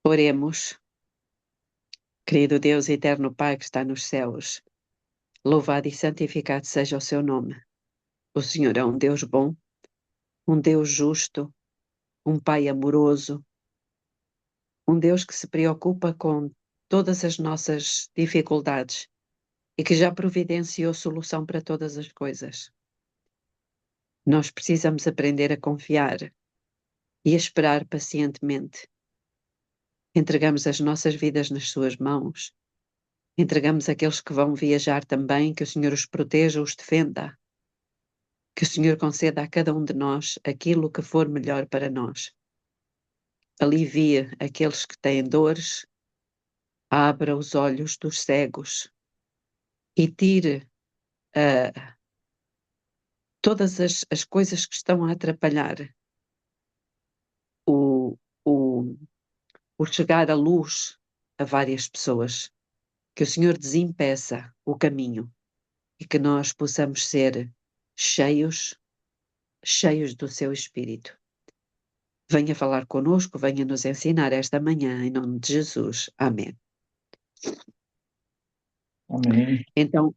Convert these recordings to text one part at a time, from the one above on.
Oremos. Querido Deus, eterno Pai que está nos céus, louvado e santificado seja o seu nome. O Senhor é um Deus bom, um Deus justo, um Pai amoroso, um Deus que se preocupa com todas as nossas dificuldades e que já providenciou solução para todas as coisas. Nós precisamos aprender a confiar e a esperar pacientemente. Entregamos as nossas vidas nas suas mãos. Entregamos aqueles que vão viajar também, que o Senhor os proteja, os defenda. Que o Senhor conceda a cada um de nós aquilo que for melhor para nós. Alivie aqueles que têm dores, abra os olhos dos cegos e tire todas as coisas que estão a atrapalhar o, o, o chegar à luz a várias pessoas. Que o Senhor desimpeça o caminho e que nós possamos ser cheios do seu Espírito. Venha falar conosco, venha nos ensinar esta manhã, em nome de Jesus. Amém. Amém. Então,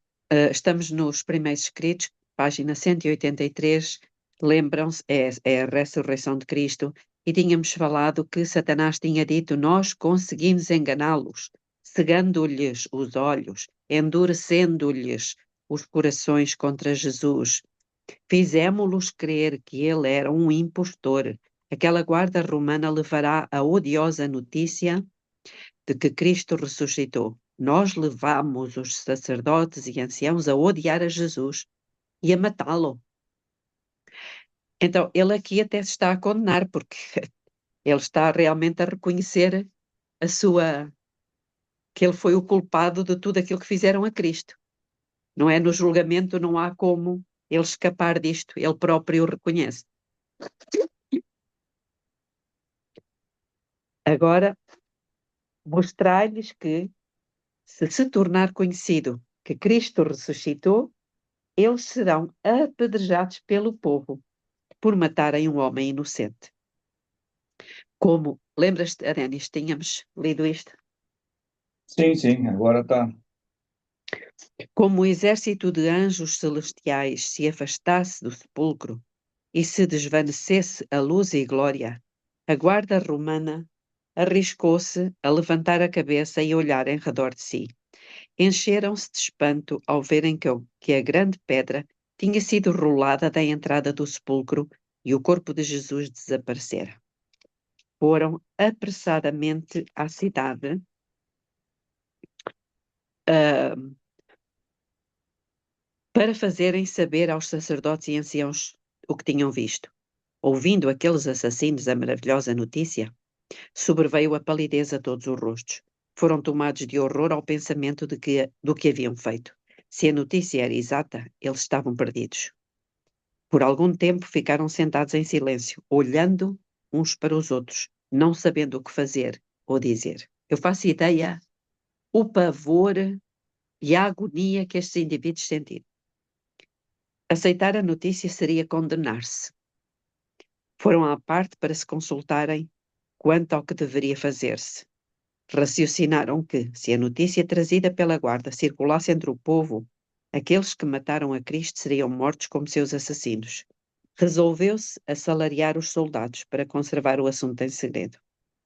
estamos nos primeiros escritos, página 183, lembram-se, é a ressurreição de Cristo, e tínhamos falado que Satanás tinha dito: nós conseguimos enganá-los, cegando-lhes os olhos, endurecendo-lhes os corações contra Jesus. Fizemos-los crer que ele era um impostor. Aquela guarda romana levará a odiosa notícia de que Cristo ressuscitou. Nós levamos os sacerdotes e anciãos a odiar a Jesus e a matá-lo. Então, ele aqui até se está a condenar, porque ele está realmente a reconhecer que ele foi o culpado de tudo aquilo que fizeram a Cristo. Não é? No julgamento não há como ele escapar disto, ele próprio o reconhece. Agora, mostrar-lhes que, se tornar conhecido que Cristo ressuscitou, eles serão apedrejados pelo povo por matarem um homem inocente. Como, lembras-te, Arénis, tínhamos lido isto? Sim, agora está. Como o exército de anjos celestiais se afastasse do sepulcro e se desvanecesse a luz e glória, a guarda romana arriscou-se a levantar a cabeça e olhar em redor de si. Encheram-se de espanto ao verem que a grande pedra tinha sido rolada da entrada do sepulcro e o corpo de Jesus desaparecera. Foram apressadamente à cidade para fazerem saber aos sacerdotes e anciãos o que tinham visto. Ouvindo aqueles assassinos a maravilhosa notícia, sobreveio a palidez a todos os rostos. Foram tomados de horror ao pensamento do que haviam feito. Se a notícia era exata, eles estavam perdidos. Por algum tempo ficaram sentados em silêncio, olhando uns para os outros, não sabendo o que fazer ou dizer. Eu faço ideia o pavor e a agonia que estes indivíduos sentiram. Aceitar a notícia seria condenar-se. Foram à parte para se consultarem quanto ao que deveria fazer-se. Raciocinaram que, se a notícia trazida pela guarda circulasse entre o povo, aqueles que mataram a Cristo seriam mortos como seus assassinos. Resolveu-se assalariar os soldados para conservar o assunto em segredo.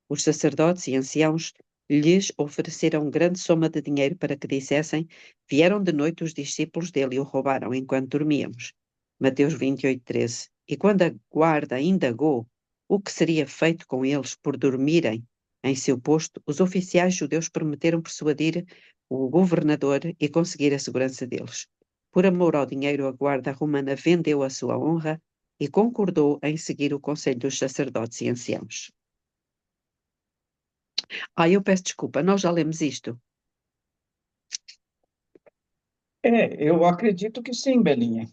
Os sacerdotes e anciãos lhes ofereceram grande soma de dinheiro para que dissessem: vieram de noite os discípulos dele e o roubaram enquanto dormíamos. Mateus 28:13. E quando a guarda indagou o que seria feito com eles por dormirem em seu posto, os oficiais judeus prometeram persuadir o governador e conseguir a segurança deles. Por amor ao dinheiro, a guarda romana vendeu a sua honra e concordou em seguir o conselho dos sacerdotes e anciãos. Eu peço desculpa, nós já lemos isto. Eu acredito que sim, Belinha.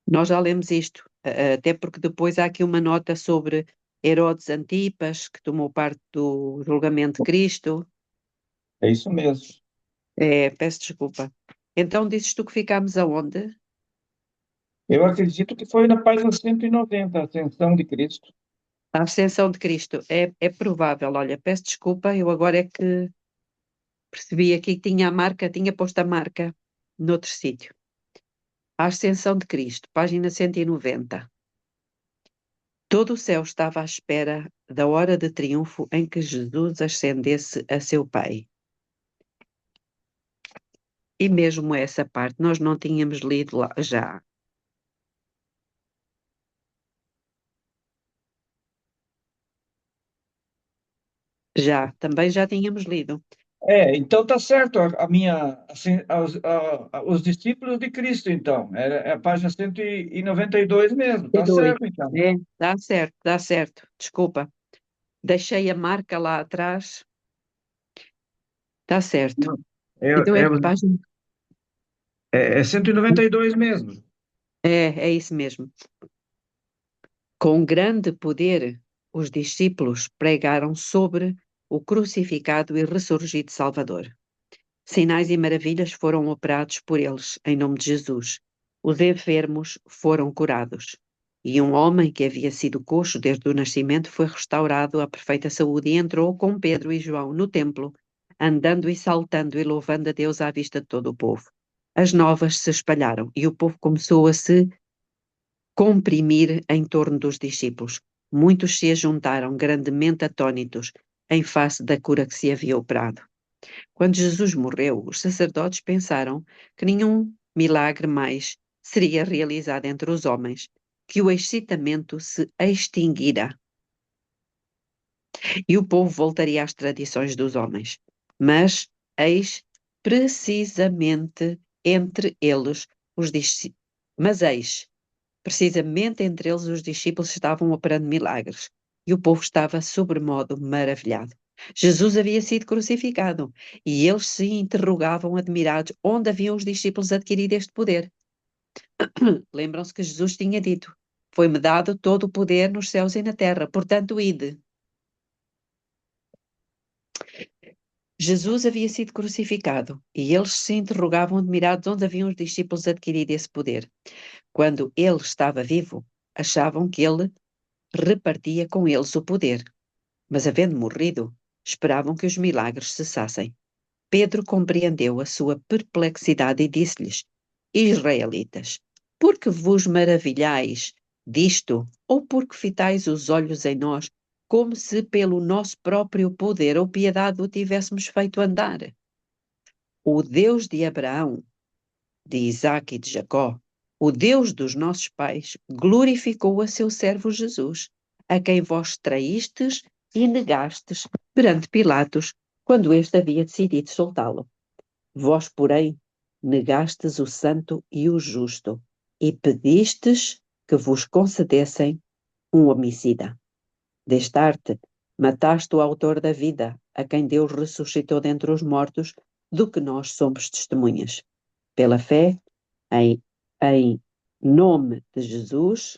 Nós já lemos isto, até porque depois há aqui uma nota sobre Herodes Antipas, que tomou parte do julgamento de Cristo. É isso mesmo. Peço desculpa. Então dizes tu que ficámos aonde? Eu acredito que foi na página 190, a Ascensão de Cristo. A ascensão de Cristo é provável. Olha, peço desculpa, eu agora é que percebi aqui que tinha posto a marca noutro sítio. A ascensão de Cristo, página 190. Todo o céu estava à espera da hora de triunfo em que Jesus ascendesse a seu Pai. E mesmo essa parte nós não tínhamos lido lá já. Também já tínhamos lido. Então tá certo, a minha, assim, os discípulos de Cristo, então, é a página 192 mesmo, tá 2. certo, então. É, dá certo. Desculpa. Deixei a marca lá atrás. Está certo. É, Então é é, que página? é 192 mesmo. É isso mesmo. Com grande poder, os discípulos pregaram sobre o crucificado e ressurgido Salvador. Sinais e maravilhas foram operados por eles, em nome de Jesus. Os enfermos foram curados. E um homem que havia sido coxo desde o nascimento foi restaurado à perfeita saúde e entrou com Pedro e João no templo, andando e saltando e louvando a Deus à vista de todo o povo. As novas se espalharam e o povo começou a se comprimir em torno dos discípulos. Muitos se ajuntaram grandemente atônitos em face da cura que se havia operado. Quando Jesus morreu, os sacerdotes pensaram que nenhum milagre mais seria realizado entre os homens, que o excitamento se extinguira e o povo voltaria às tradições dos homens. Mas eis precisamente entre eles os discípulos. Mas eis precisamente entre eles os discípulos estavam operando milagres e o povo estava sobremodo maravilhado. Jesus havia sido crucificado e eles se interrogavam admirados onde haviam os discípulos adquirido este poder. Lembram-se que Jesus tinha dito: foi-me dado todo o poder nos céus e na terra, portanto, ide. Jesus havia sido crucificado e eles se interrogavam admirados onde haviam os discípulos adquirido esse poder. Quando ele estava vivo, achavam que ele repartia com eles o poder, mas havendo morrido, esperavam que os milagres cessassem. Pedro compreendeu a sua perplexidade e disse-lhes: Israelitas, por que vos maravilhais disto, ou porque fitais os olhos em nós, como se pelo nosso próprio poder ou piedade o tivéssemos feito andar? O Deus de Abraão, de Isaque e de Jacó, o Deus dos nossos pais, glorificou a seu servo Jesus, a quem vós traístes e negastes perante Pilatos, quando este havia decidido soltá-lo. Vós, porém, negastes o santo e o justo, e pedistes que vos concedessem um homicida. Destarte, mataste o autor da vida, a quem Deus ressuscitou dentre os mortos, do que nós somos testemunhas. Pela fé, em nome de Jesus,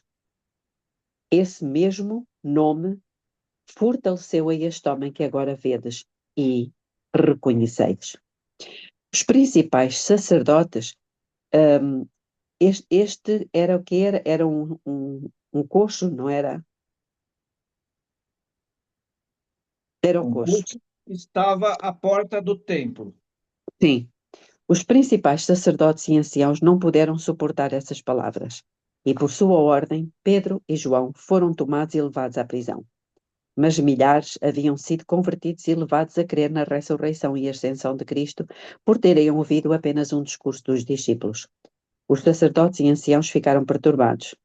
esse mesmo nome fortaleceu a este homem que agora vedes e reconheceis. Os principais sacerdotes, este era o que era? Era um coxo, não era? Era o O coxo. culto estava à porta do templo. Sim. Os principais sacerdotes e anciãos não puderam suportar essas palavras, e por sua ordem, Pedro e João foram tomados e levados à prisão. Mas milhares haviam sido convertidos e levados a crer na ressurreição e ascensão de Cristo por terem ouvido apenas um discurso dos discípulos. Os sacerdotes e anciãos ficaram perturbados.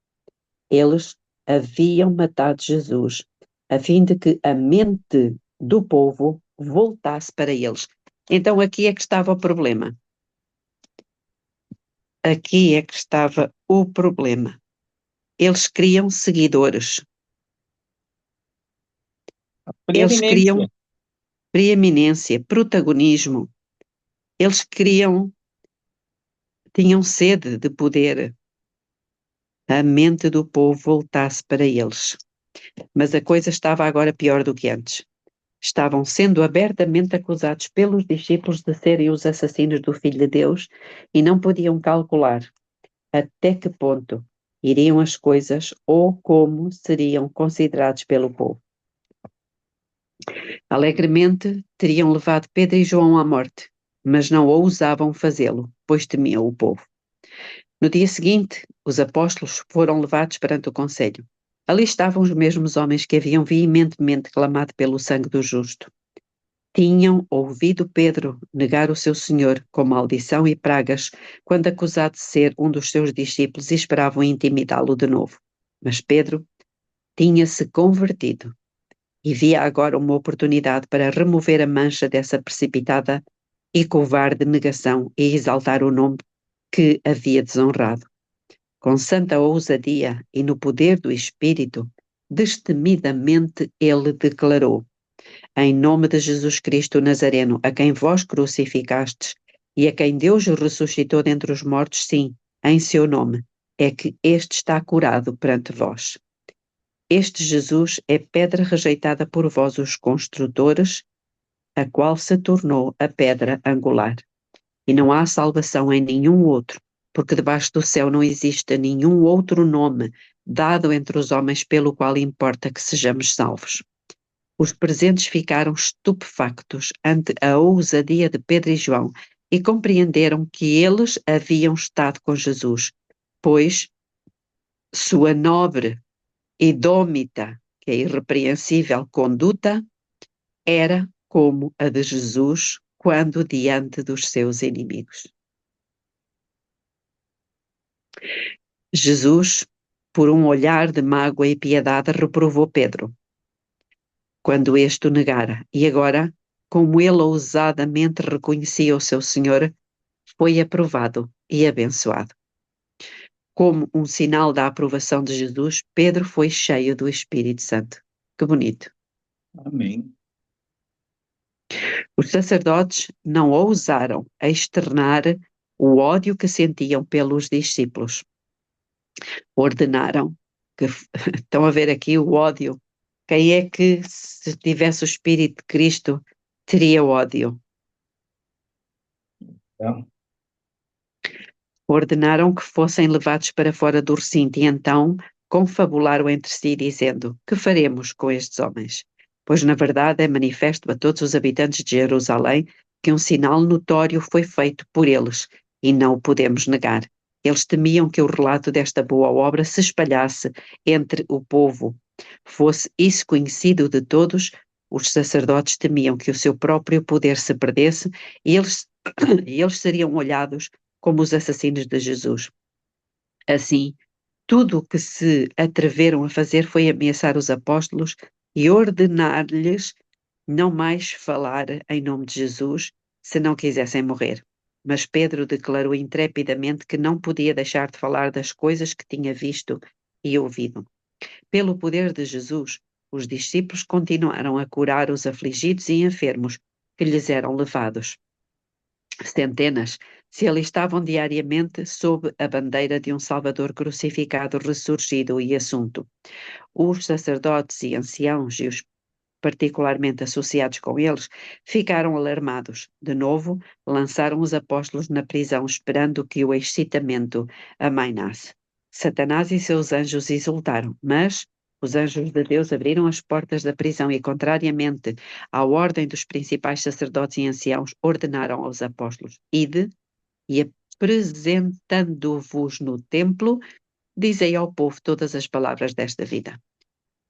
Eles haviam matado Jesus, a fim de que a mente do povo voltasse para eles. Então aqui é que estava o problema. Aqui é que estava o problema. Eles queriam seguidores. Eles queriam Preeminência. preeminência, protagonismo. Eles tinham sede de poder. A mente do povo voltasse para eles. Mas a coisa estava agora pior do que antes. Estavam sendo abertamente acusados pelos discípulos de serem os assassinos do Filho de Deus e não podiam calcular até que ponto iriam as coisas ou como seriam considerados pelo povo. Alegremente teriam levado Pedro e João à morte, mas não ousavam fazê-lo, pois temiam o povo. No dia seguinte, os apóstolos foram levados perante o conselho. Ali estavam os mesmos homens que haviam veementemente clamado pelo sangue do justo. Tinham ouvido Pedro negar o seu Senhor com maldição e pragas, quando acusado de ser um dos seus discípulos, e esperavam intimidá-lo de novo. Mas Pedro tinha-se convertido e via agora uma oportunidade para remover a mancha dessa precipitada e covarde negação e exaltar o nome que havia desonrado. Com santa ousadia e no poder do Espírito, destemidamente ele declarou: em nome de Jesus Cristo Nazareno, a quem vós crucificastes e a quem Deus ressuscitou dentre os mortos, sim, em seu nome, é que este está curado perante vós. Este Jesus é pedra rejeitada por vós, os construtores, a qual se tornou a pedra angular. E não há salvação em nenhum outro, porque debaixo do céu não existe nenhum outro nome dado entre os homens pelo qual importa que sejamos salvos. Os presentes ficaram estupefactos ante a ousadia de Pedro e João e compreenderam que eles haviam estado com Jesus, pois sua nobre, idómita, que é irrepreensível conduta, era como a de Jesus quando diante dos seus inimigos. Jesus, por um olhar de mágoa e piedade, reprovou Pedro, quando este o negara, e agora, como ele ousadamente reconhecia o seu Senhor, foi aprovado e abençoado. Como um sinal da aprovação de Jesus, Pedro foi cheio do Espírito Santo. Que bonito. Amém. Os sacerdotes não ousaram externar o ódio que sentiam pelos discípulos. Ordenaram que, estão a ver aqui o ódio. Quem é que, se tivesse o Espírito de Cristo, teria ódio? Então, Ordenaram que fossem levados para fora do recinto e então confabularam entre si, dizendo: que faremos com estes homens? Pois, na verdade, é manifesto a todos os habitantes de Jerusalém que um sinal notório foi feito por eles e não o podemos negar. Eles temiam que o relato desta boa obra se espalhasse entre o povo. Fosse isso conhecido de todos, os sacerdotes temiam que o seu próprio poder se perdesse e eles seriam olhados como os assassinos de Jesus. Assim, tudo o que se atreveram a fazer foi ameaçar os apóstolos e ordenar-lhes não mais falar em nome de Jesus, se não quisessem morrer. Mas Pedro declarou intrepidamente que não podia deixar de falar das coisas que tinha visto e ouvido. Pelo poder de Jesus, os discípulos continuaram a curar os afligidos e enfermos que lhes eram levados. Centenas se alistavam diariamente sob a bandeira de um Salvador crucificado, ressurgido e assunto. Os sacerdotes e anciãos e os particularmente associados com eles, ficaram alarmados. De novo, lançaram os apóstolos na prisão, esperando que o excitamento amainasse. Satanás e seus anjos exultaram, mas os anjos de Deus abriram as portas da prisão e, contrariamente à ordem dos principais sacerdotes e anciãos, ordenaram aos apóstolos: ide e apresentando-vos no templo, dizei ao povo todas as palavras desta vida.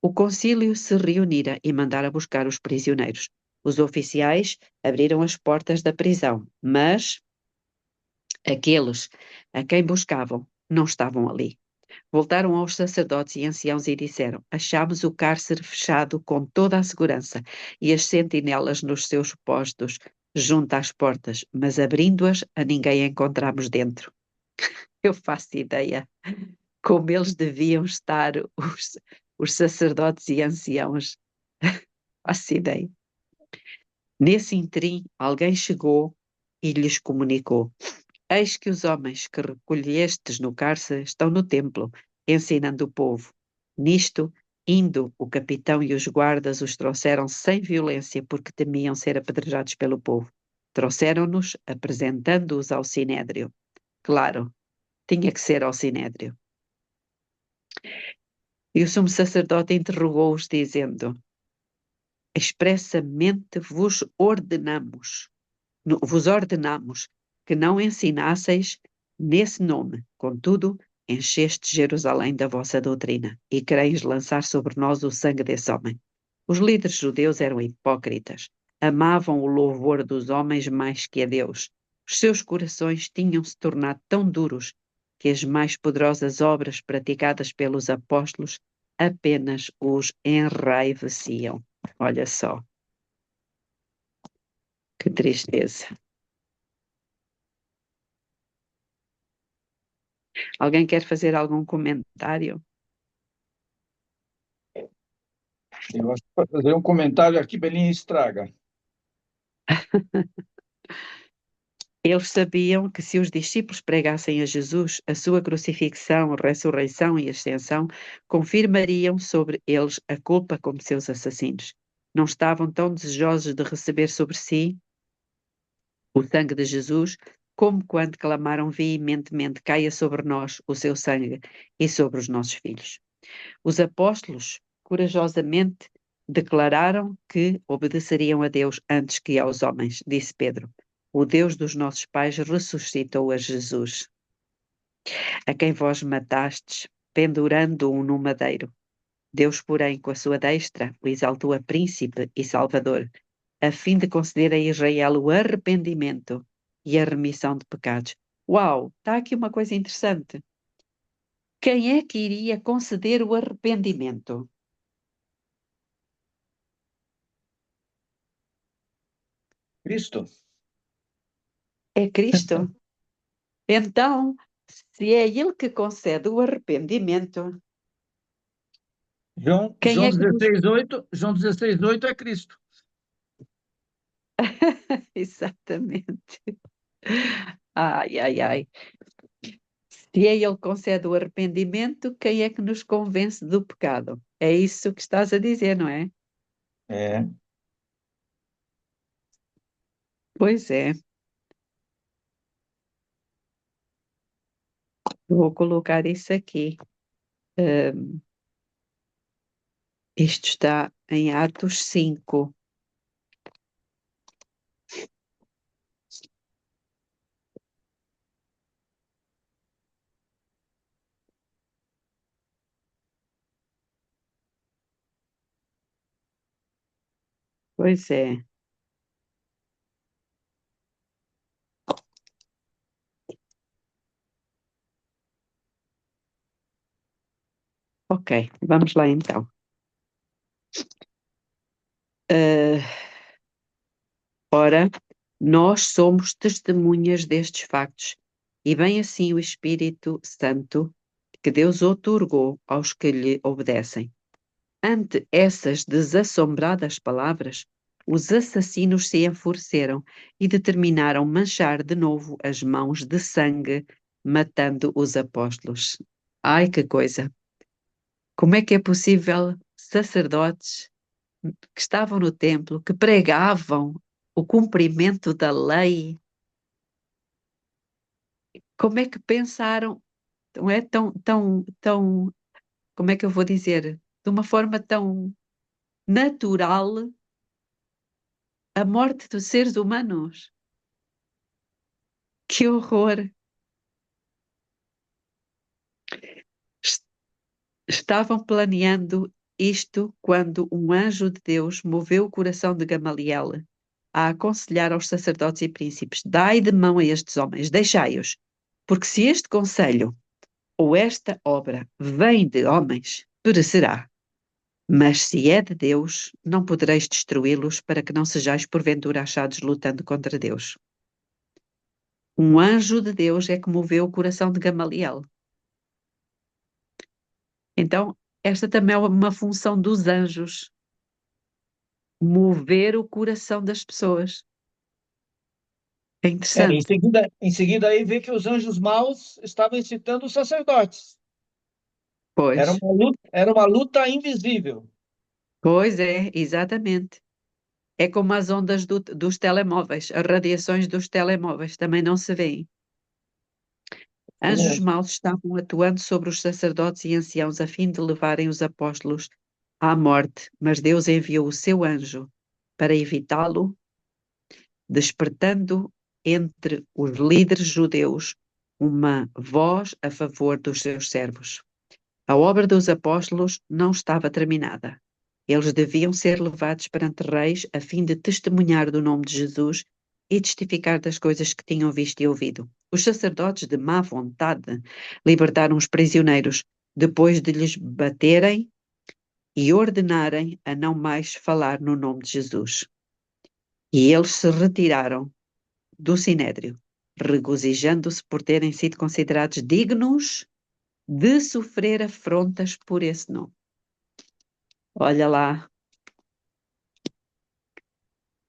O concílio se reunira e mandara buscar os prisioneiros. Os oficiais abriram as portas da prisão, mas aqueles a quem buscavam não estavam ali. Voltaram aos sacerdotes e anciãos e disseram: achamos o cárcere fechado com toda a segurança e as sentinelas nos seus postos junto às portas, mas abrindo-as a ninguém encontramos dentro. Eu faço ideia como eles deviam estar, os sacerdotes e anciãos. Faço ideia. Nesse interim, alguém chegou e lhes comunicou: eis que os homens que recolhestes no cárcere estão no templo, ensinando o povo. Nisto, indo o capitão e os guardas os trouxeram sem violência, porque temiam ser apedrejados pelo povo. Trouxeram-nos, apresentando-os ao sinédrio. Claro, tinha que ser ao sinédrio. E o sumo sacerdote interrogou-os, dizendo: expressamente vos ordenamos que não ensinasseis nesse nome. Contudo, encheste Jerusalém da vossa doutrina e quereis lançar sobre nós o sangue desse homem. Os líderes judeus eram hipócritas. Amavam o louvor dos homens mais que a Deus. Os seus corações tinham-se tornado tão duros que as mais poderosas obras praticadas pelos apóstolos apenas os enraiveciam. Olha só, que tristeza. Alguém quer fazer algum comentário? Eu acho que para fazer um comentário aqui, Belinha estraga. Eles sabiam que se os discípulos pregassem a Jesus, a sua crucifixão, ressurreição e ascensão, confirmariam sobre eles a culpa como seus assassinos. Não estavam tão desejosos de receber sobre si o sangue de Jesus, como quando clamaram veementemente: caia sobre nós o seu sangue e sobre os nossos filhos. Os apóstolos, corajosamente, declararam que obedeceriam a Deus antes que aos homens, disse Pedro. O Deus dos nossos pais ressuscitou a Jesus, a quem vós matastes, pendurando-o no madeiro. Deus, porém, com a sua destra, o exaltou a príncipe e salvador, a fim de conceder a Israel o arrependimento e a remissão de pecados. Uau, está aqui uma coisa interessante. Quem é que iria conceder o arrependimento? Cristo. É Cristo. Então, se é Ele que concede o arrependimento, João, quem João é que nos... 16:8, João 16:8 é Cristo. Exatamente. Ai, ai, ai. Se é Ele que concede o arrependimento, quem é que nos convence do pecado? É isso que estás a dizer, não é? É. Pois é. Vou colocar isso aqui. Isto está em Atos 5. Pois é. Ok, vamos lá então. Uh, Ora, nós somos testemunhas destes factos, e bem assim o Espírito Santo que Deus outorgou aos que lhe obedecem. Ante essas desassombradas palavras, os assassinos se enfureceram e determinaram manchar de novo as mãos de sangue, matando os apóstolos. Ai, que coisa! Como é que é possível sacerdotes que estavam no templo, que pregavam o cumprimento da lei, como é que pensaram, não é como é que eu vou dizer, de uma forma tão natural a morte dos seres humanos? Que horror! Estavam planeando isto quando um anjo de Deus moveu o coração de Gamaliel a aconselhar aos sacerdotes e príncipes: dai de mão a estes homens, deixai-os, porque se este conselho ou esta obra vem de homens, perecerá. Mas se é de Deus, não podereis destruí-los, para que não sejais porventura achados lutando contra Deus. Um anjo de Deus é que moveu o coração de Gamaliel. Então, esta também é uma função dos anjos, mover o coração das pessoas. É É, interessante. em seguida aí vê que os anjos maus estavam incitando os sacerdotes. Pois, Era uma luta invisível. pois é, exatamente. É como as ondas dos telemóveis, as radiações dos telemóveis também não se veem. Anjos maus estavam atuando sobre os sacerdotes e anciãos a fim de levarem os apóstolos à morte, mas Deus enviou o seu anjo para evitá-lo, despertando entre os líderes judeus uma voz a favor dos seus servos. A obra dos apóstolos não estava terminada. Eles deviam ser levados perante reis a fim de testemunhar do nome de Jesus e testificar das coisas que tinham visto e ouvido. Os sacerdotes de má vontade libertaram os prisioneiros depois de lhes baterem e ordenarem a não mais falar no nome de Jesus. E eles se retiraram do sinédrio, regozijando-se por terem sido considerados dignos de sofrer afrontas por esse nome. Olha lá,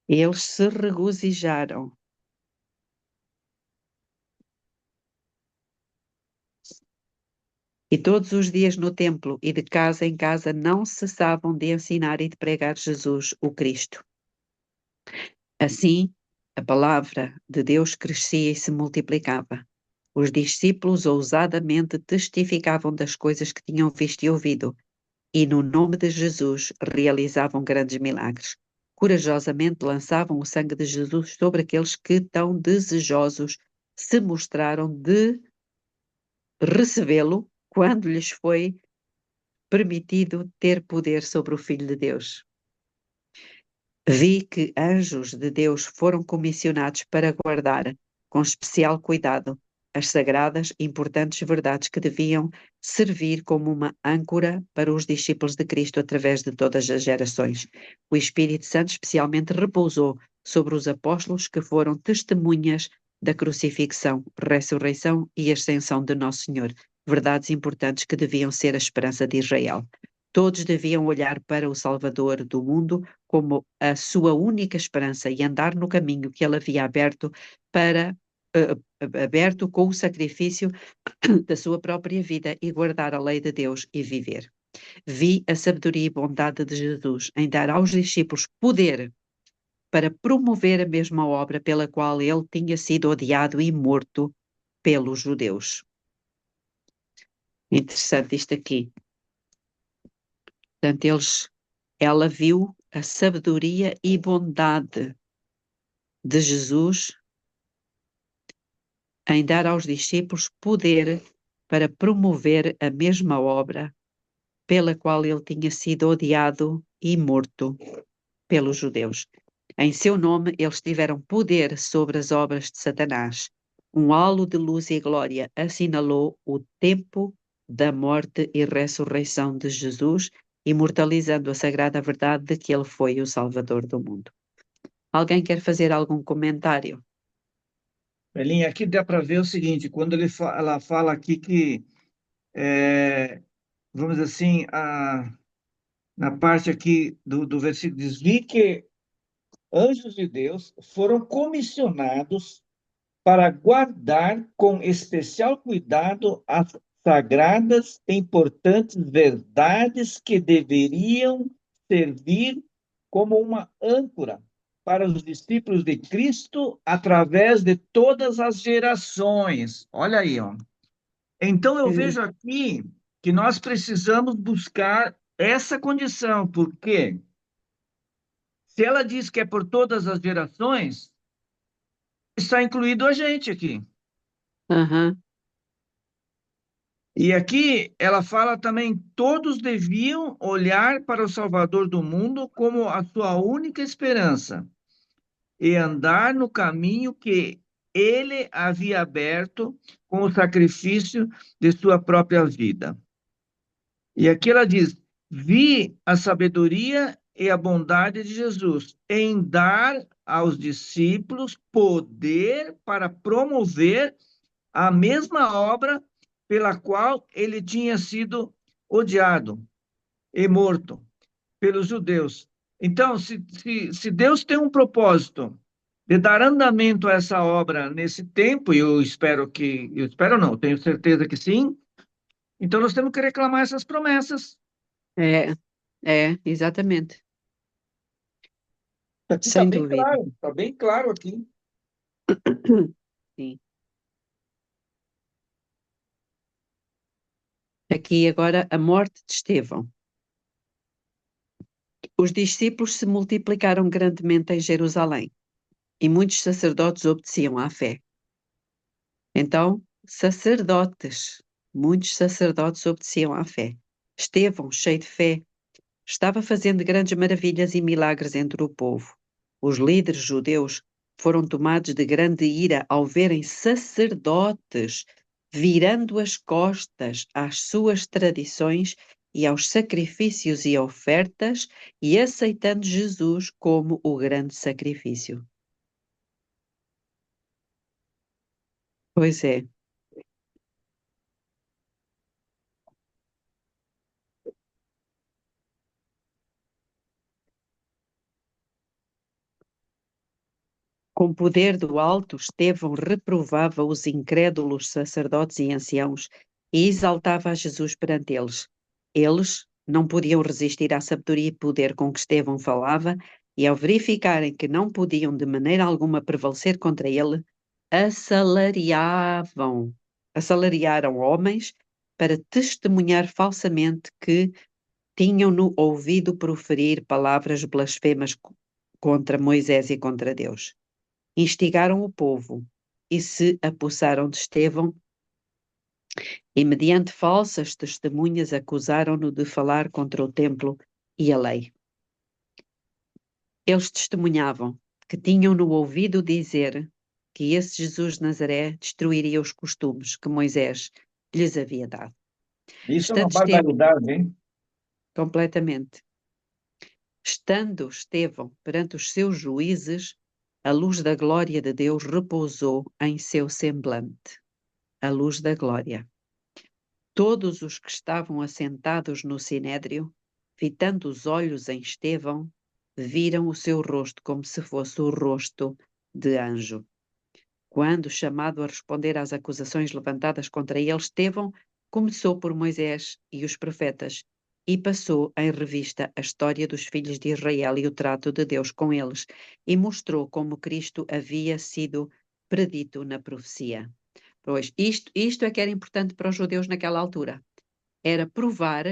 eles se regozijaram. E todos os dias no templo e de casa em casa não cessavam de ensinar e de pregar Jesus, o Cristo. Assim, a palavra de Deus crescia e se multiplicava. Os discípulos ousadamente testificavam das coisas que tinham visto e ouvido, e no nome de Jesus realizavam grandes milagres. Corajosamente lançavam o sangue de Jesus sobre aqueles que tão desejosos se mostraram de recebê-lo quando lhes foi permitido ter poder sobre o Filho de Deus. Vi que anjos de Deus foram comissionados para guardar, com especial cuidado, as sagradas e importantes verdades que deviam servir como uma âncora para os discípulos de Cristo através de todas as gerações. O Espírito Santo especialmente repousou sobre os apóstolos que foram testemunhas da crucifixão, ressurreição e ascensão de Nosso Senhor, verdades importantes que deviam ser a esperança de Israel. Todos deviam olhar para o Salvador do mundo como a sua única esperança e andar no caminho que ele havia aberto aberto com o sacrifício da sua própria vida e guardar a lei de Deus e viver. Vi a sabedoria e bondade de Jesus em dar aos discípulos poder para promover a mesma obra pela qual ele tinha sido odiado e morto pelos judeus. Interessante isto aqui. Portanto, ela viu a sabedoria e bondade de Jesus em dar aos discípulos poder para promover a mesma obra pela qual ele tinha sido odiado e morto pelos judeus. Em seu nome, eles tiveram poder sobre as obras de Satanás. Um halo de luz e glória assinalou o tempo da morte e ressurreição de Jesus, imortalizando a sagrada verdade de que ele foi o Salvador do mundo. Alguém quer fazer algum comentário? Belinha, aqui dá para ver o seguinte, quando ela fala aqui que, vamos dizer assim, na parte aqui do versículo diz, vi que anjos de Deus foram comissionados para guardar com especial cuidado as sagradas e importantes verdades que deveriam servir como uma âncora para os discípulos de Cristo através de todas as gerações. Olha aí, ó. Então eu vejo aqui que nós precisamos buscar essa condição, porque se ela diz que é por todas as gerações, está incluído a gente aqui. Uhum. E aqui ela fala também: todos deviam olhar para o Salvador do mundo como a sua única esperança e andar no caminho que ele havia aberto com o sacrifício de sua própria vida. E aqui ela diz: vi a sabedoria e a bondade de Jesus em dar aos discípulos poder para promover a mesma obra pela qual ele tinha sido odiado e morto pelos judeus. Então, se Deus tem um propósito de dar andamento a essa obra nesse tempo, e eu espero não, tenho certeza que sim, então nós temos que reclamar essas promessas. Exatamente. Aqui Sem dúvida. está bem claro aqui. Sim. Aqui agora a morte de Estevão. Os discípulos se multiplicaram grandemente em Jerusalém e muitos sacerdotes obedeciam à fé. Então, muitos sacerdotes obedeciam à fé. Estevão, cheio de fé, estava fazendo grandes maravilhas e milagres entre o povo. Os líderes judeus foram tomados de grande ira ao verem sacerdotes virando as costas às suas tradições e aos sacrifícios e ofertas e aceitando Jesus como o grande sacrifício. Pois é. Com poder do alto, Estevão reprovava os incrédulos sacerdotes e anciãos e exaltava a Jesus perante eles. Eles não podiam resistir à sabedoria e poder com que Estevão falava, e ao verificarem que não podiam de maneira alguma prevalecer contra ele, assalariaram homens para testemunhar falsamente que tinham-no ouvido proferir palavras blasfemas contra Moisés e contra Deus. Instigaram o povo e se apossaram de Estevão e, mediante falsas testemunhas, acusaram-no de falar contra o templo e a lei. Eles testemunhavam que tinham-no ouvido dizer que esse Jesus de Nazaré destruiria os costumes que Moisés lhes havia dado. Isso é uma Estando Estevão, barbaridade, hein? completamente, estando Estevão perante os seus juízes, a luz da glória de Deus repousou em seu semblante. A luz da glória. Todos os que estavam assentados no sinédrio, fitando os olhos em Estevão, viram o seu rosto como se fosse o rosto de anjo. Quando chamado a responder às acusações levantadas contra ele, Estevão começou por Moisés e os profetas e passou em revista a história dos filhos de Israel e o trato de Deus com eles, e mostrou como Cristo havia sido predito na profecia. Pois, isto é que era importante para os judeus naquela altura. Era provar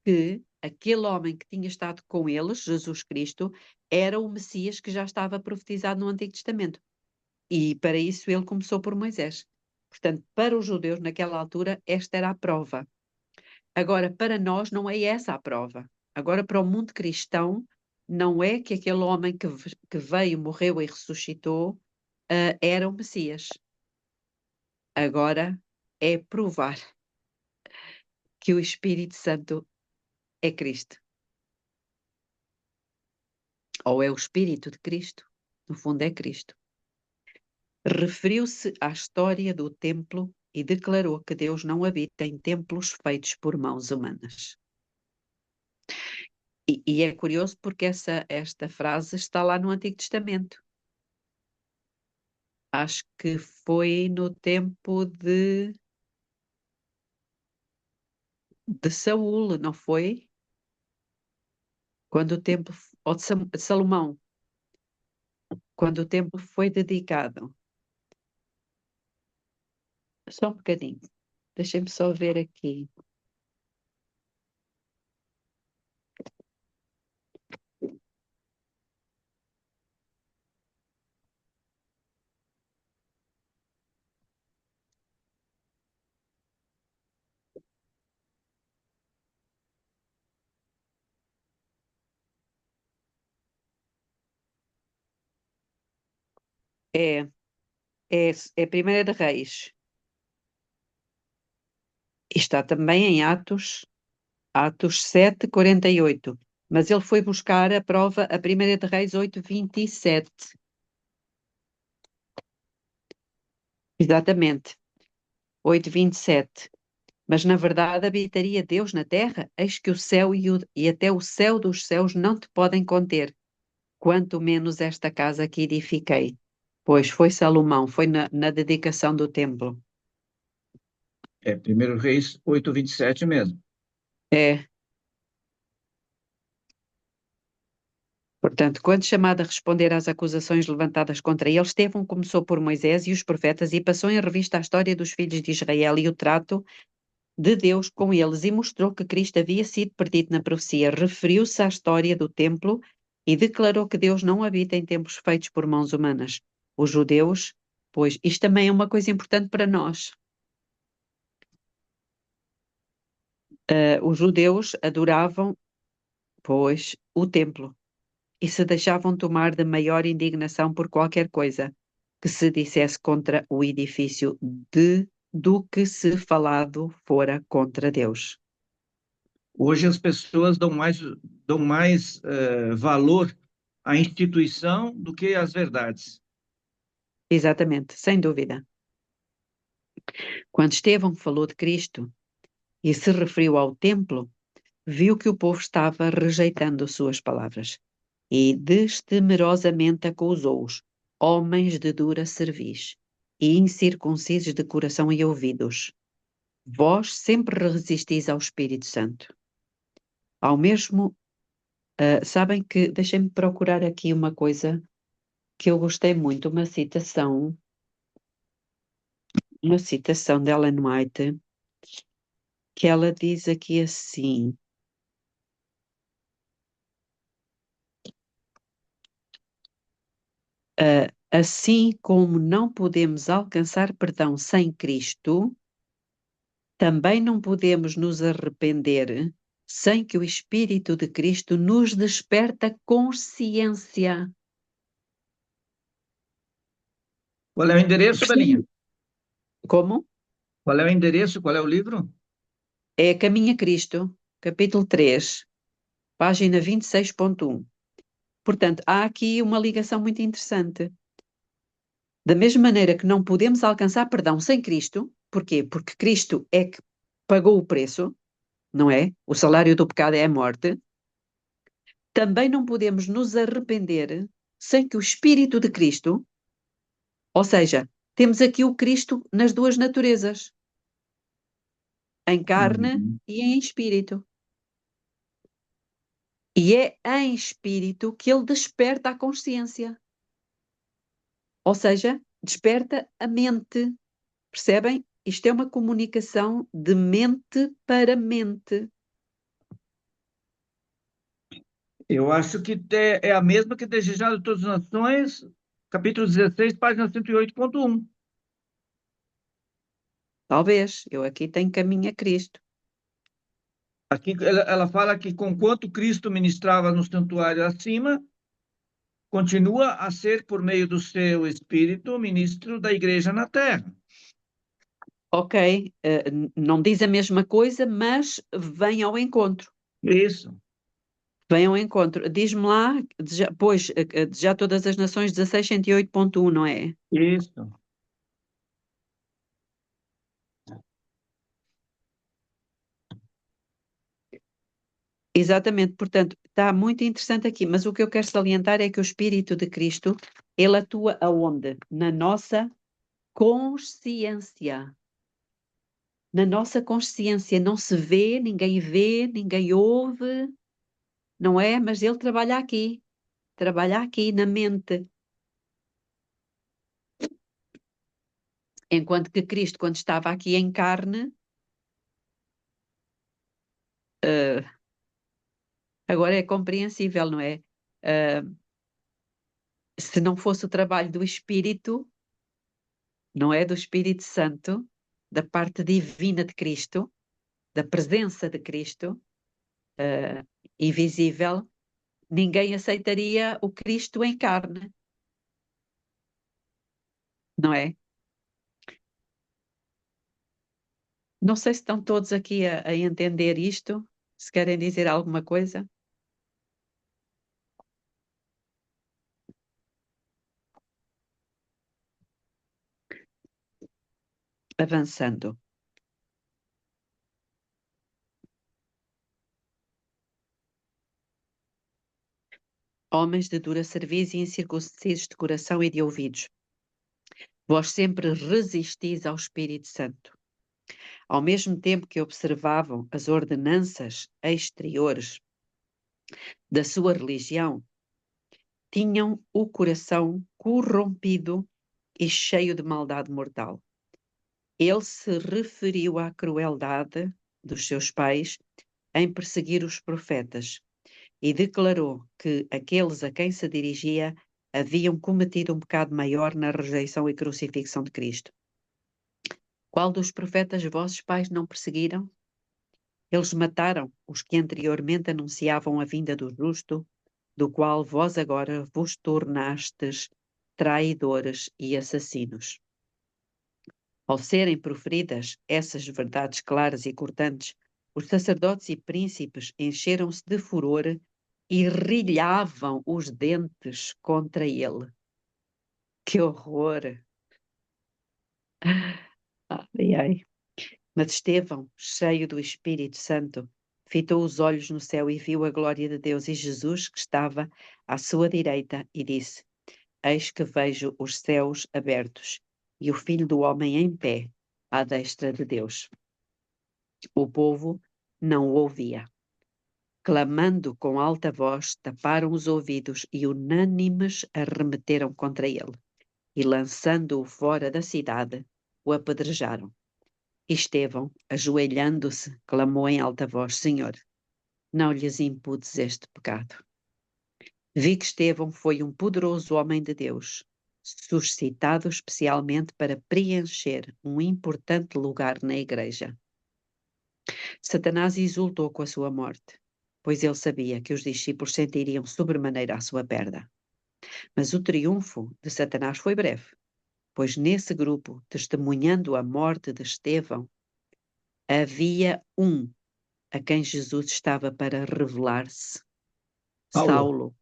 que aquele homem que tinha estado com eles, Jesus Cristo, era o Messias que já estava profetizado no Antigo Testamento. E para isso ele começou por Moisés. Portanto, para os judeus naquela altura, esta era a prova. Agora, para nós, não é essa a prova. Agora, para o mundo cristão, não é que aquele homem que veio, morreu e ressuscitou era o Messias. Agora é provar que o Espírito Santo é Cristo. Ou é o Espírito de Cristo. No fundo é Cristo. Referiu-se à história do templo e declarou que Deus não habita em templos feitos por mãos humanas. E é curioso porque esta frase está lá no Antigo Testamento. Acho que foi no tempo de Saul, não foi? Quando o templo, ou de Salomão, quando o templo foi dedicado. Só um bocadinho. Deixem-me só ver aqui. É 1 de Reis. E está também em Atos 7:48. Mas ele foi buscar a prova a 1 de Reis 8:27. Exatamente. 8:27. Mas na verdade habitaria Deus na terra? Eis que o céu e até o céu dos céus não te podem conter, quanto menos esta casa que edifiquei. Pois foi Salomão, foi na dedicação do templo. É 1 Reis 8:27 mesmo. É. Portanto, quando chamado a responder às acusações levantadas contra ele, Estevão começou por Moisés e os profetas e passou em revista a história dos filhos de Israel e o trato de Deus com eles e mostrou que Cristo havia sido perdido na profecia. Referiu-se à história do templo e declarou que Deus não habita em templos feitos por mãos humanas. Os judeus, pois, isto também é uma coisa importante para nós. Os judeus adoravam, pois, o templo e se deixavam tomar de maior indignação por qualquer coisa que se dissesse contra o edifício do que se falado fora contra Deus. Hoje as pessoas dão mais valor à instituição do que às verdades. Exatamente, sem dúvida. Quando Estevão falou de Cristo e se referiu ao templo, viu que o povo estava rejeitando suas palavras e destemerosamente acusou-os, homens de dura cerviz e incircuncisos de coração e ouvidos. Vós sempre resistis ao Espírito Santo. Ao mesmo, sabem que, deixem-me procurar aqui uma coisa que eu gostei muito, uma citação de Ellen White, que ela diz aqui assim: assim como não podemos alcançar perdão sem Cristo, também não podemos nos arrepender sem que o Espírito de Cristo nos desperte a consciência. Qual é o endereço, Belinha? Sim. Como? Qual é o endereço? Qual é o livro? É Caminho a Cristo, capítulo 3, página 26.1. Portanto, há aqui uma ligação muito interessante. Da mesma maneira que não podemos alcançar perdão sem Cristo, porquê? Porque Cristo é que pagou o preço, não é? O salário do pecado é a morte. Também não podemos nos arrepender sem que o Espírito de Cristo, ou seja, temos aqui o Cristo nas duas naturezas, em carne Uhum. e em espírito. E é em espírito que ele desperta a consciência. Ou seja, desperta a mente. Percebem? Isto é uma comunicação de mente para mente. Eu acho que é a mesma que Desejado de Todas as Nações, capítulo 16, página 108.1. Talvez. Eu aqui tenho caminho a Cristo. Aqui ela fala que, conquanto Cristo ministrava no santuário acima, continua a ser, por meio do seu Espírito, ministro da igreja na terra. Ok, não diz a mesma coisa, mas vem ao encontro. Isso, Vem ao encontro. Diz-me lá, pois, já todas as nações 1608.1, não é? isso. Exatamente, portanto, está muito interessante aqui, mas o que eu quero salientar é que o Espírito de Cristo, ele atua aonde? Na nossa consciência. Na nossa consciência não se vê, ninguém ouve, não é? Mas ele trabalha aqui na mente. Enquanto que Cristo, quando estava aqui em carne, agora é compreensível, não é? Se não fosse o trabalho do Espírito, não é? Do Espírito Santo, da parte divina de Cristo, da presença de Cristo, invisível, ninguém aceitaria o Cristo em carne, não é? Não sei se estão todos aqui a entender isto, se querem dizer alguma coisa. Avançando. Homens de dura cerviz e incircuncisos de coração e de ouvidos, vós sempre resistis ao Espírito Santo. Ao mesmo tempo que observavam as ordenanças exteriores da sua religião, tinham o coração corrompido e cheio de maldade mortal. Ele se referiu à crueldade dos seus pais em perseguir os profetas e declarou que aqueles a quem se dirigia haviam cometido um pecado maior na rejeição e crucifixão de Cristo. Qual dos profetas vossos pais não perseguiram? Eles mataram os que anteriormente anunciavam a vinda do justo, do qual vós agora vos tornastes traidores e assassinos. Ao serem proferidas essas verdades claras e cortantes, os sacerdotes e príncipes encheram-se de furor e rilhavam os dentes contra ele. Que horror! Ai, ai. Mas Estevão, cheio do Espírito Santo, fitou os olhos no céu e viu a glória de Deus e Jesus que estava à sua direita e disse: Eis que vejo os céus abertos e o Filho do Homem em pé à destra de Deus. O povo não o ouvia. Clamando com alta voz, taparam os ouvidos e unânimes arremeteram contra ele e, lançando-o fora da cidade, o apedrejaram. Estevão, ajoelhando-se, clamou em alta voz: Senhor, não lhes imputes este pecado. Vi que Estevão foi um poderoso homem de Deus, suscitado especialmente para preencher um importante lugar na igreja. Satanás exultou com a sua morte, pois ele sabia que os discípulos sentiriam sobremaneira a sua perda. Mas o triunfo de Satanás foi breve, pois nesse grupo, testemunhando a morte de Estevão, havia um a quem Jesus estava para revelar-se. Paulo. Saulo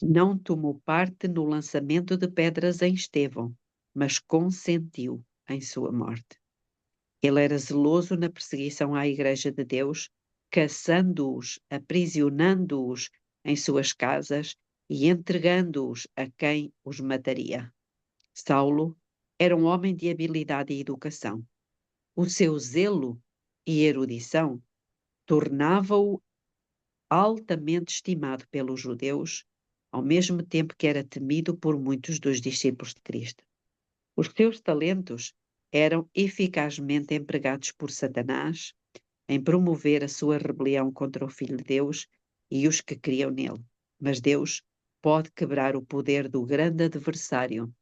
não tomou parte no lançamento de pedras em Estevão, mas consentiu em sua morte. Ele era zeloso na perseguição à Igreja de Deus, caçando-os, aprisionando-os em suas casas e entregando-os a quem os mataria. Saulo era um homem de habilidade e educação. O seu zelo e erudição tornava-o altamente estimado pelos judeus, ao mesmo tempo que era temido por muitos dos discípulos de Cristo. Os seus talentos eram eficazmente empregados por Satanás em promover a sua rebelião contra o Filho de Deus e os que criam nele. Mas Deus pode quebrar o poder do grande adversário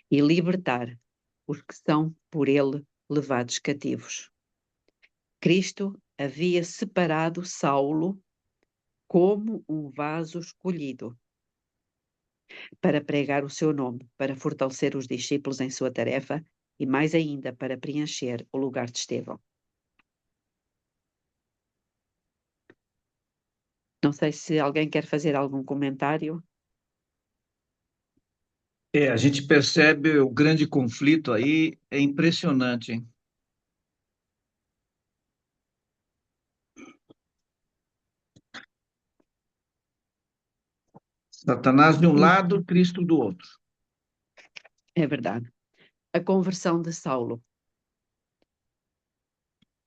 e libertar os que são por ele levados cativos. Cristo havia separado Saulo como um vaso escolhido para pregar o seu nome, para fortalecer os discípulos em sua tarefa e mais ainda para preencher o lugar de Estevão. Não sei se alguém quer fazer algum comentário. A gente percebe o grande conflito aí, é impressionante, hein? Satanás de um lado, Cristo do outro. É verdade. A conversão de Saulo.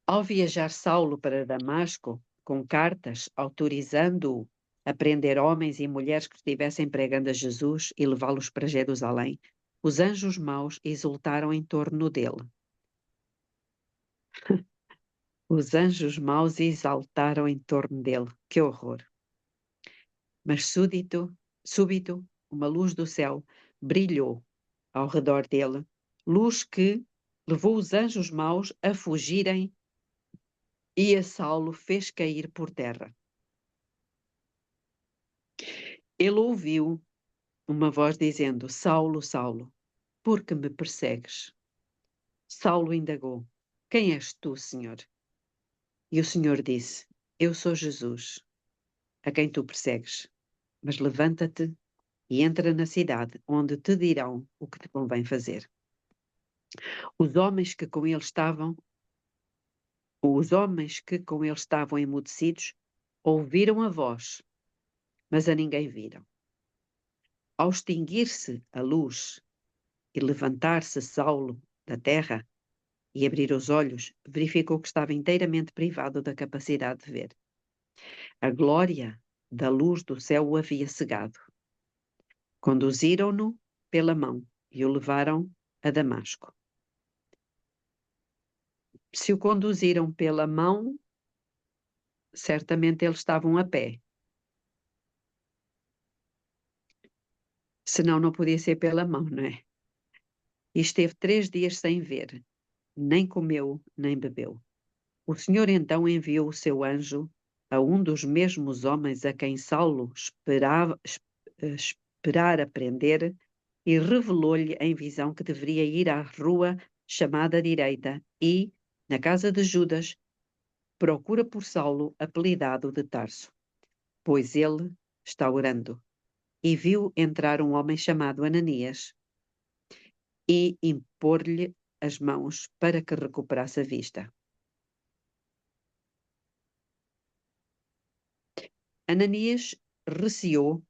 Ao viajar Saulo para Damasco, com cartas autorizando-o a prender homens e mulheres que estivessem pregando a Jesus e levá-los para Jerusalém, os anjos maus exultaram em torno dele. Os anjos maus exaltaram em torno dele. Que horror! Mas súbito, uma luz do céu brilhou ao redor dele, luz que levou os anjos maus a fugirem e a Saulo fez cair por terra. Ele ouviu uma voz dizendo: Saulo, Saulo, por que me persegues? Saulo indagou: Quem és tu, Senhor? E o Senhor disse: Eu sou Jesus, a quem tu persegues. Mas levanta-te e entra na cidade, onde te dirão o que te convém fazer. Os homens que com ele estavam emudecidos ouviram a voz, mas a ninguém viram. Ao extinguir-se a luz e levantar-se Saulo da terra e abrir os olhos, verificou que estava inteiramente privado da capacidade de ver. A glória da luz do céu o havia cegado. Conduziram-no pela mão e o levaram a Damasco. Se o conduziram pela mão, certamente eles estavam a pé. Senão não podia ser pela mão, não é? E esteve 3 dias sem ver, nem comeu, nem bebeu. O Senhor então enviou o seu anjo a um dos mesmos homens a quem Saulo esperara prender e revelou-lhe em visão que deveria ir à rua chamada direita e, na casa de Judas, procura por Saulo, apelidado de Tarso, pois ele está orando. E viu entrar um homem chamado Ananias e impor-lhe as mãos para que recuperasse a vista. Ananias receou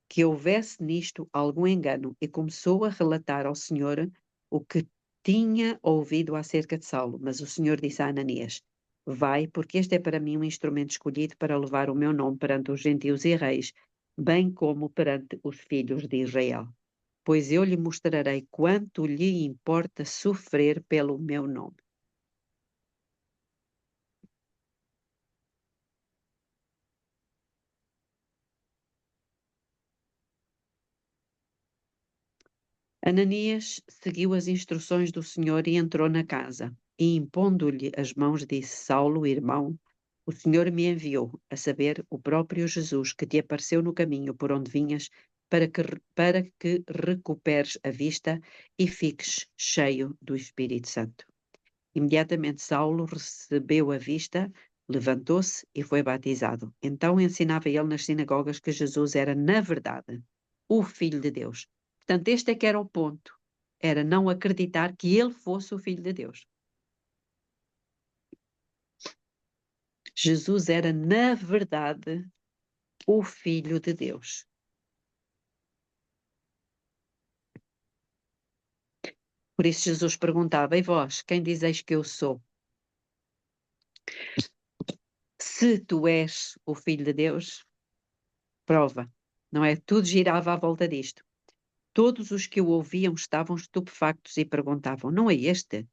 que houvesse nisto algum engano e começou a relatar ao Senhor o que tinha ouvido acerca de Saulo. Mas o Senhor disse a Ananias: Vai, porque este é para mim um instrumento escolhido para levar o meu nome perante os gentios e reis, bem como perante os filhos de Israel. Pois eu lhe mostrarei quanto lhe importa sofrer pelo meu nome. Ananias seguiu as instruções do Senhor e entrou na casa. E impondo-lhe as mãos, disse: Saulo, irmão, o Senhor me enviou, a saber, o próprio Jesus, que te apareceu no caminho por onde vinhas, para que recuperes a vista e fiques cheio do Espírito Santo. Imediatamente Saulo recebeu a vista, levantou-se e foi batizado. Então ensinava ele nas sinagogas que Jesus era, na verdade, o Filho de Deus. Portanto, este é que era o ponto. Era não acreditar que ele fosse o Filho de Deus. Jesus era, na verdade, o Filho de Deus. Por isso Jesus perguntava: E vós, quem dizeis que eu sou? Se tu és o Filho de Deus, prova. Não é? Tudo girava à volta disto. Todos os que o ouviam estavam estupefactos e perguntavam: Não é este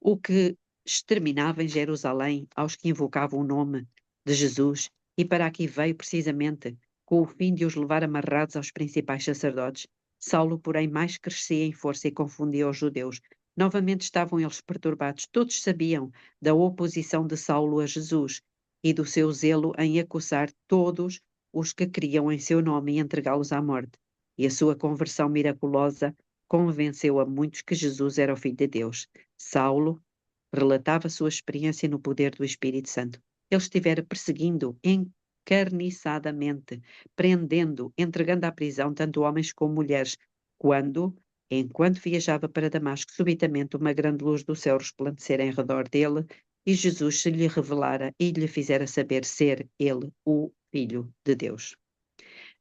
o que exterminava em Jerusalém aos que invocavam o nome de Jesus e para aqui veio precisamente com o fim de os levar amarrados aos principais sacerdotes? Saulo, porém, mais crescia em força e confundia os judeus. Novamente estavam eles perturbados. Todos sabiam da oposição de Saulo a Jesus e do seu zelo em acusar todos os que criam em seu nome e entregá-los à morte. E a sua conversão miraculosa convenceu a muitos que Jesus era o Filho de Deus. Saulo relatava sua experiência no poder do Espírito Santo. Ele estivera perseguindo encarniçadamente, prendendo, entregando à prisão tanto homens como mulheres, enquanto viajava para Damasco, subitamente uma grande luz do céu resplandecera em redor dele e Jesus se lhe revelara e lhe fizera saber ser ele o Filho de Deus.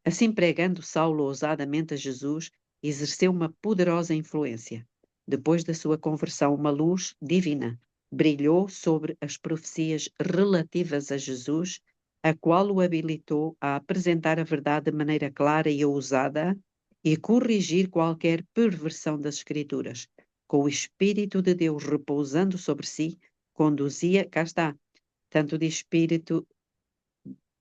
Assim, pregando Saulo ousadamente a Jesus, exerceu uma poderosa influência. Depois da sua conversão, uma luz divina brilhou sobre as profecias relativas a Jesus, a qual o habilitou a apresentar a verdade de maneira clara e ousada e corrigir qualquer perversão das Escrituras. Com o Espírito de Deus repousando sobre si, conduzia, cá está, tanto de Espírito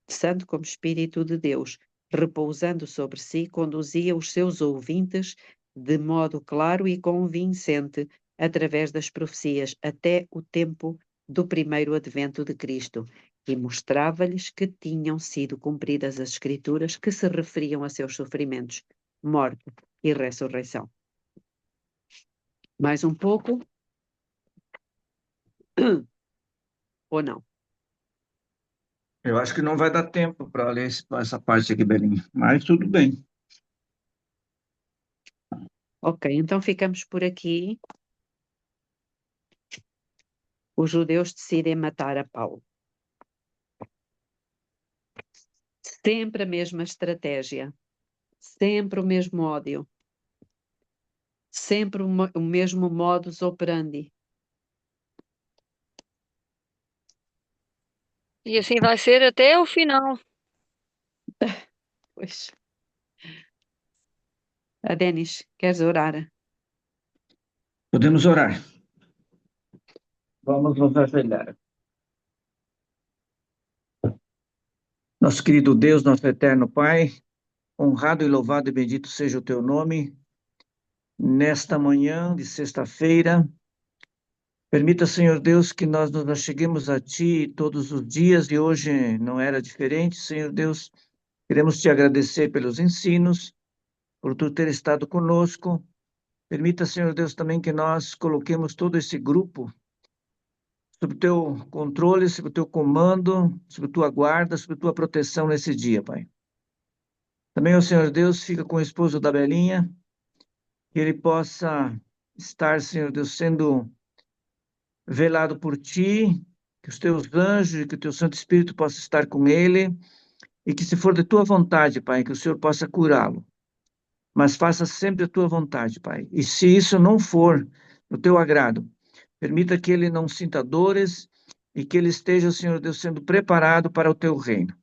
Santo como Espírito de Deus, repousando sobre si, conduzia os seus ouvintes de modo claro e convincente através das profecias até o tempo do primeiro advento de Cristo e mostrava-lhes que tinham sido cumpridas as Escrituras que se referiam a seus sofrimentos, morte e ressurreição. Mais um pouco? Ou não? Eu acho que não vai dar tempo para ler essa parte aqui, Belinha, mas tudo bem. Ok, então ficamos por aqui. Os judeus decidem matar a Paulo. Sempre a mesma estratégia, sempre o mesmo ódio, sempre o mesmo modus operandi. E assim vai ser até o final. Pois. A Denis, queres orar? Podemos orar. Vamos nos ajoelhar. Nosso querido Deus, nosso eterno Pai, honrado e louvado e bendito seja o teu nome. Nesta manhã de sexta-feira, permita, Senhor Deus, que nós nos acheguemos a Ti todos os dias e hoje não era diferente, Senhor Deus. Queremos Te agradecer pelos ensinos, por Tu ter estado conosco. Permita, Senhor Deus, também que nós coloquemos todo esse grupo sob o Teu controle, sob o Teu comando, sob a Tua guarda, sob a Tua proteção nesse dia, Pai. Também, ó Senhor Deus, fica com o esposo da Belinha, que ele possa estar, Senhor Deus, sendo velado por Ti, que os Teus anjos e que o Teu Santo Espírito possa estar com ele, e que se for de Tua vontade, Pai, que o Senhor possa curá-lo. Mas faça sempre a Tua vontade, Pai. E se isso não for do Teu agrado, permita que ele não sinta dores e que ele esteja, Senhor Deus, sendo preparado para o Teu reino.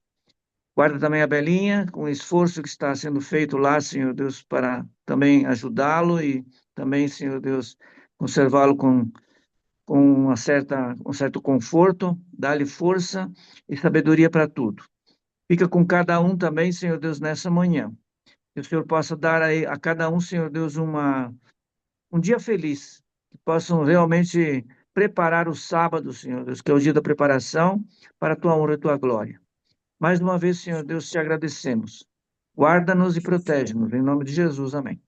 Guarda também a Belinha, com o esforço que está sendo feito lá, Senhor Deus, para também ajudá-lo e também, Senhor Deus, conservá-lo com um certo conforto, dá-lhe força e sabedoria para tudo. Fica com cada um também, Senhor Deus, nessa manhã. Que o Senhor possa dar a cada um, Senhor Deus, um dia feliz, que possam realmente preparar o sábado, Senhor Deus, que é o dia da preparação para a tua honra e tua glória. Mais uma vez, Senhor Deus, te agradecemos. Guarda-nos e protege-nos, em nome de Jesus, amém.